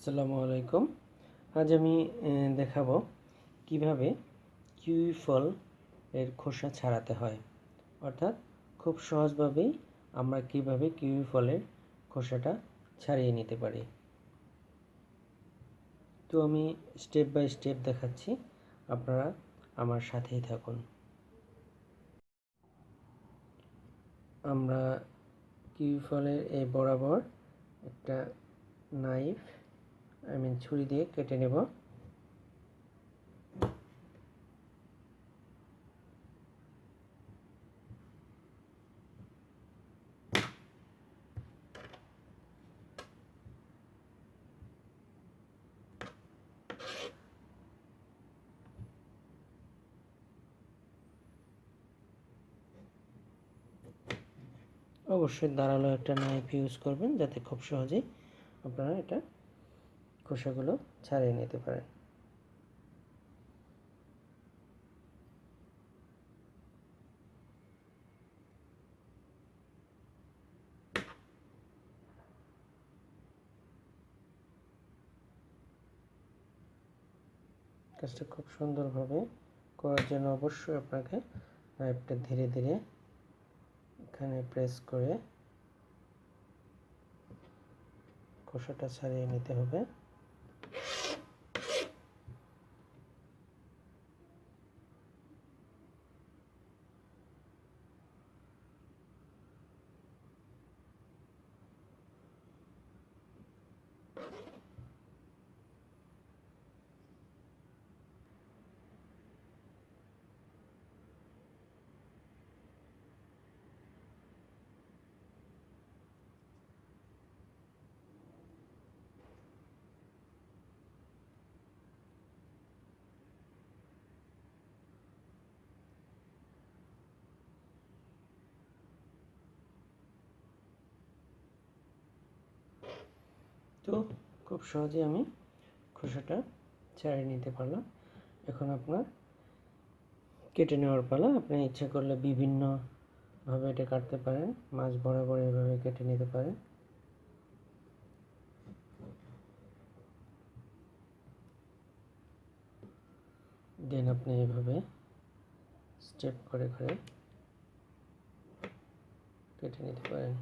আসসালামু আলাইকুম। আজ আমি দেখাবো কিভাবে কিউই ফল এর খোসা ছাড়াতে হয়, অর্থাৎ খুব সহজভাবেই আমরা কিভাবে কিউই ফলের খোসাটা ছাড়িয়ে নিতে পারি। তো আমি স্টেপ বাই স্টেপ দেখাচ্ছি, আপনারা আমার সাথেই থাকুন। আমরা কিউই ফলের এই বরাবর একটা ছুরি দিয়ে কেটে নেব। অবশ্যই ধারালো একটা নাইফ ইউজ করবেন, যাতে খুব সহজেই আপনারা এটা খোসাগুলো ছাড়িয়ে নিতে পারেন। কাজটা খুব সুন্দরভাবে করার জন্য অবশ্যই আপনাকে নাইফটা ধীরে ধীরে এখানে প্রেস করে খোসাটা ছাড়িয়ে নিতে হবে। তো খুব সহজে আমি খোসাটা ছাড়িয়ে নিতে পারলাম। এখন আপনার কেটে নেওয়ার পালা। আপনি ইচ্ছা করলে বিভিন্নভাবে এটা কাটতে পারেন, মাছ বরাবর এভাবে কেটে নিতে পারেন। দেন আপনি এভাবে স্টেপ করে করে কেটে নিতে পারেন।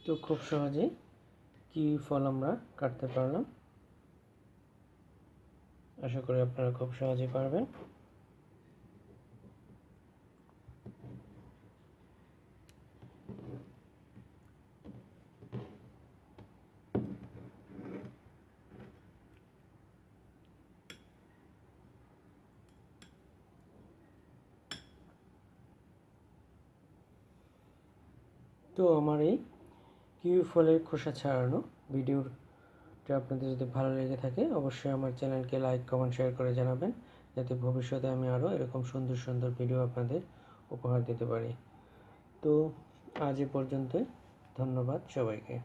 তো খুব সহজেই কিউই ফল আমরা কাটতে পারলাম। আশা করি আপনারা খুব সহজেই পারবেন। তো আমার এই কিউই ফলের খোসা ছাড়ানো ভিডিওটা আপনাদের যদি ভালো লেগে থাকে, অবশ্যই আমার চ্যানেলকে লাইক, কমেন্ট, শেয়ার করে জানাবেন, যাতে ভবিষ্যতে আমি আরও এরকম সুন্দর সুন্দর ভিডিও আপনাদের উপহার দিতে পারি। তো আজ এ পর্যন্তই। ধন্যবাদ সবাইকে।